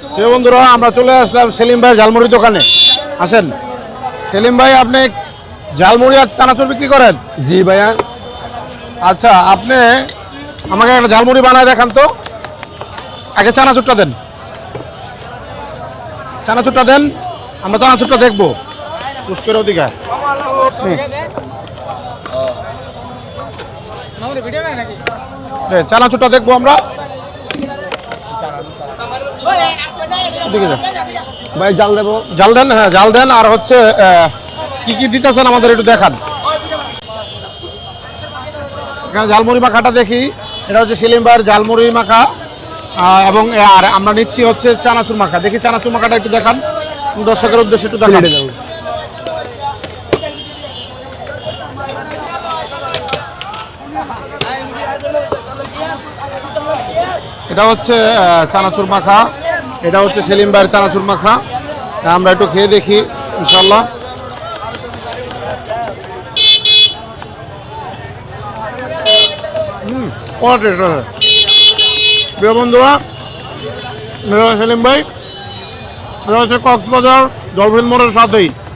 প্রিয় বন্ধুরা, আমরা চলে আসলাম সেলিম ভাই ঝালমুড়ি দোকানে। আসেন সেলিম ভাই, আপনি ঝালমুড়ি আর চানাচুর বিক্রি করেন? জি ভাইয়া। আচ্ছা, আপনি আমাকে একটা ঝালমুড়ি বানায় দেখান তো। আগে চানাচুরটা দেন, চানাচুরটা দেন, আমরা চানাচুরটা দেখবো। পুষ্কের অধিকার চানাচুরটা দেখবো আমরা। দিকে যান ভাই জাল দেবো। জাল দেন, হ্যাঁ জাল দেন। আর হচ্ছে কি কি দিতেছেন আমাদের একটু দেখান। এখানে ঝালমুড়ি মাখাটা দেখি, এটা হচ্ছে সেলিম ভাইয়ের ঝালমুড়ি মাখা। এবং আর আমরা নিচ্ছি হচ্ছে চানাচুর মাখা। দেখি চানাচুর মাখাটা একটু দেখান, দর্শকের উদ্দেশ্যে একটু দেখান। এটা হচ্ছে চানাচুর মাখা, এটা হচ্ছে সেলিম ভাইয়ের চানাচুর মাখা। আমরা একটু খেয়ে দেখি ইনশাল্লাহ। প্রিয় বন্ধুরা, সেলিম ভাই, এটা হচ্ছে কক্সবাজার ডলফিন মোড়ের সাথেই।